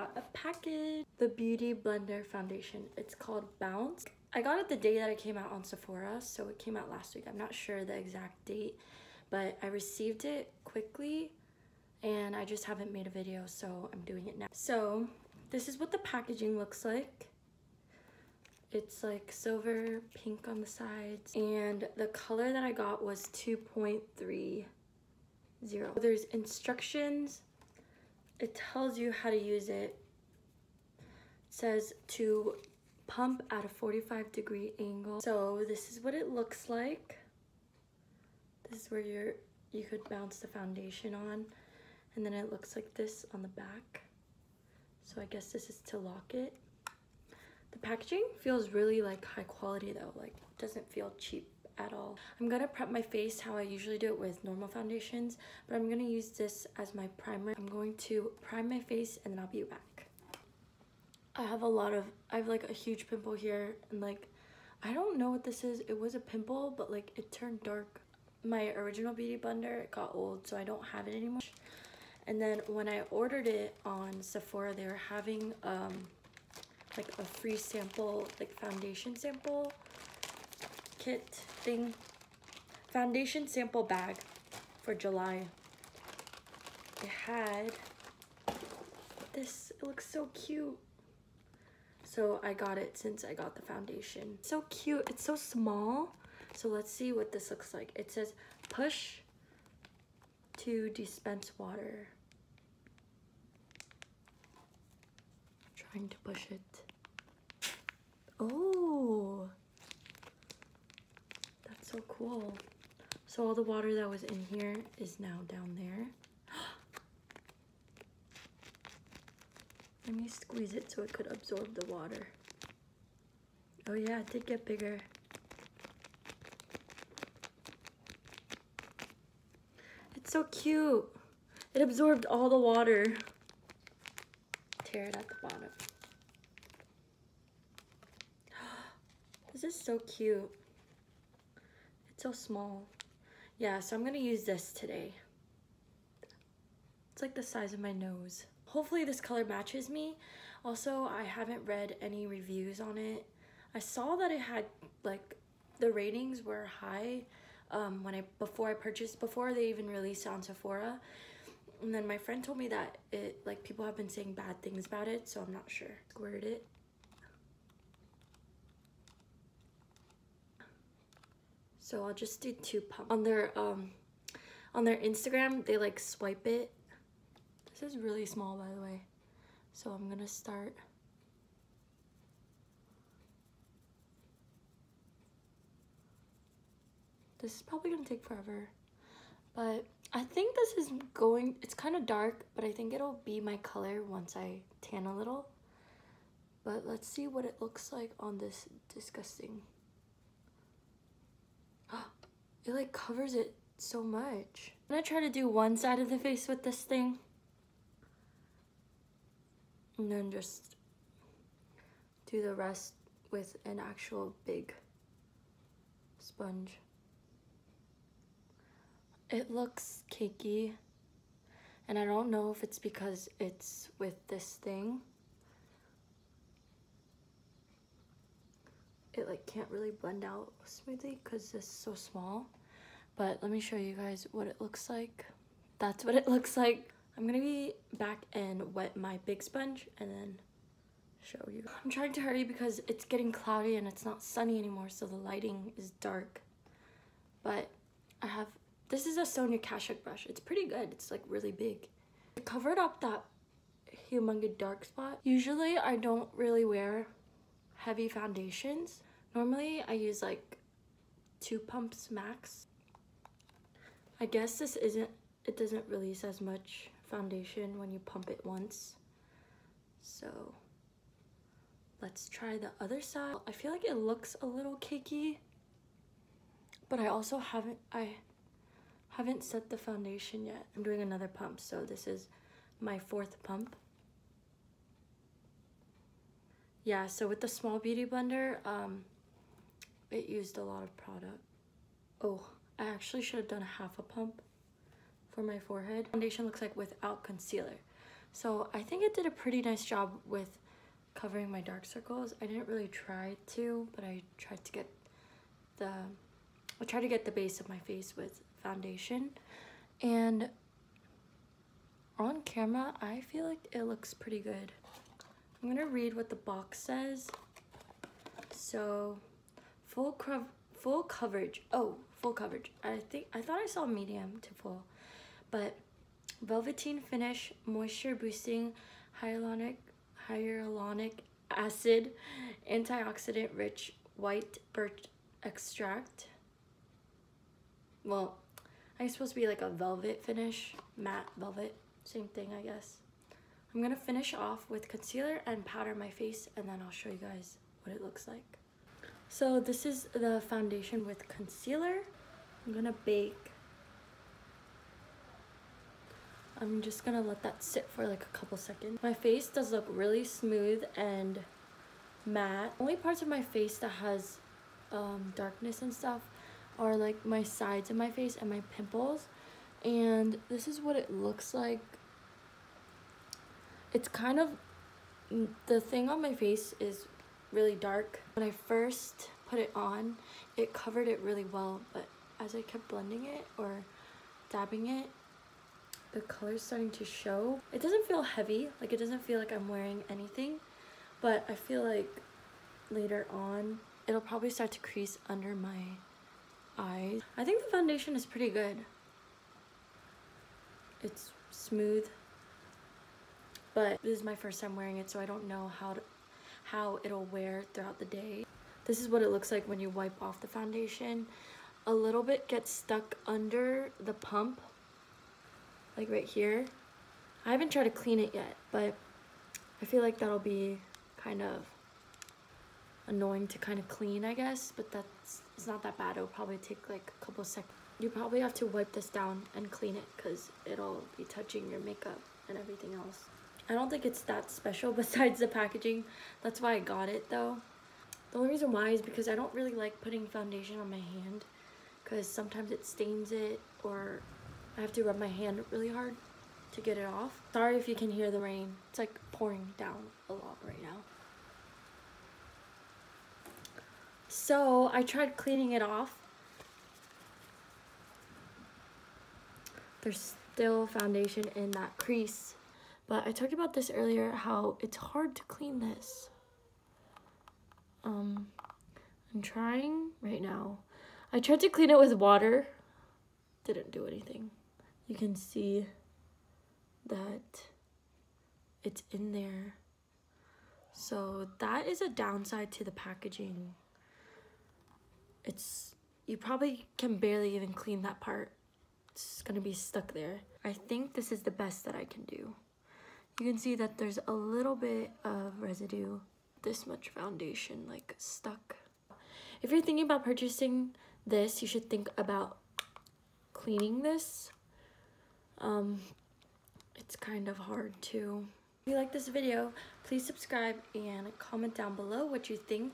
got a package. The Beauty Blender foundation. It's called Bounce. I got it the day that it came out on Sephora, so it came out last week. I'm not sure the exact date, but I received it quickly and I just haven't made a video, so I'm doing it now. So this is what the packaging looks like. It's like silver, pink on the sides, and the color that I got was 2.30. There's instructions. It tells you how to use it. It says to pump at a 45-degree angle. So this is what it looks like. This is where you could bounce the foundation on, and then it looks like this on the back. So I guess this is to lock it. The packaging feels really like high quality though, like it doesn't feel cheap at all. I'm gonna prep my face how I usually do it with normal foundations, but I'm gonna use this as my primer. I'm going to prime my face and then I'll be back. I have like a huge pimple here, and like, I don't know what this is. It was a pimple, but like it turned dark. My original Beauty Blender, it got old, so I don't have it anymore. And then when I ordered it on Sephora, they were having like a free sample, like foundation sample kit thing, foundation sample bag for July. It had this. It looks so cute, so I got it since I got the foundation. So cute. It's so small. So let's see what this looks like. It says push to dispense water. Trying to push it. Oh, that's so cool. So all the water that was in here is now down there. Let me squeeze it so it could absorb the water. Oh yeah, it did get bigger. It's so cute. It absorbed all the water. Tear it at the bottom. This is so cute. It's so small. Yeah, so I'm gonna use this today. It's like the size of my nose. Hopefully this color matches me. Also, I haven't read any reviews on it. I saw that it had, like, the ratings were high before they even released it on Sephora. And then my friend told me that like people have been saying bad things about it, so I'm not sure. Squirt it. So I'll just do 2 pumps. On their Instagram, they like swipe it. This is really small, by the way. So I'm gonna start. This is probably gonna take forever, but I think this is it's kind of dark, but I think it'll be my color once I tan a little. But let's see what it looks like on this disgusting. It like covers it so much. I'm gonna try to do one side of the face with this thing, and then just do the rest with an actual big sponge. It looks cakey, and I don't know if it's because it's with this thing. It like can't really blend out smoothly because this is so small. But let me show you guys what it looks like. That's what it looks like. I'm gonna be back and wet my big sponge and then show you. I'm trying to hurry because it's getting cloudy and it's not sunny anymore, so the lighting is dark. But this is a Sonia Kashuk brush. It's pretty good. It's like really big. It covered up that humongous dark spot. Usually I don't really wear heavy foundations. Normally I use like 2 pumps max. I guess it doesn't release as much foundation when you pump it once. So let's try the other side. I feel like it looks a little cakey, but I also haven't set the foundation yet. I'm doing another pump, so this is my 4th pump. Yeah, so with the small Beauty Blender, it used a lot of product. Oh, I actually should have done a half a pump for my forehead. Foundation looks like without concealer. So I think it did a pretty nice job with covering my dark circles. I didn't really try to, but I tried to get the base of my face with foundation. And on camera, I feel like it looks pretty good. I'm gonna read what the box says. So, full coverage. Oh, full coverage. I thought I saw medium to full, but velveteen finish, moisture boosting, hyaluronic acid, antioxidant rich white birch extract. Well, I guess it's supposed to be like a velvet finish, matte velvet, same thing I guess. I'm gonna finish off with concealer and powder my face, and then I'll show you guys what it looks like. So this is the foundation with concealer. I'm gonna bake. I'm just gonna let that sit for like a couple seconds. My face does look really smooth and matte. Only parts of my face that has darkness and stuff are like my sides of my face and my pimples. And this is what it looks like. It's kind of, the thing on my face is really dark. When I first put it on, it covered it really well, but as I kept blending it or dabbing it, the color's starting to show. It doesn't feel heavy, like it doesn't feel like I'm wearing anything, but I feel like later on, it'll probably start to crease under my eyes. I think the foundation is pretty good. It's smooth, but this is my first time wearing it, so I don't know how it'll wear throughout the day. This is what it looks like when you wipe off the foundation. A little bit gets stuck under the pump, like right here. I haven't tried to clean it yet, but I feel like that'll be kind of annoying to kind of clean, I guess, but it's not that bad. It'll probably take like a couple seconds. You probably have to wipe this down and clean it because it'll be touching your makeup and everything else. I don't think it's that special besides the packaging. That's why I got it though. The only reason why is because I don't really like putting foundation on my hand because sometimes it stains it, or I have to rub my hand really hard to get it off. Sorry if you can hear the rain. It's like pouring down a lot right now. So I tried cleaning it off. There's still foundation in that crease. But I talked about this earlier, how it's hard to clean this. I'm trying right now. I tried to clean it with water. Didn't do anything. You can see that it's in there. So that is a downside to the packaging. You probably can barely even clean that part. It's gonna be stuck there. I think this is the best that I can do. You can see that there's a little bit of residue, this much foundation like stuck. If you're thinking about purchasing this, you should think about cleaning this. It's kind of hard to. If you like this video, please subscribe and comment down below what you think.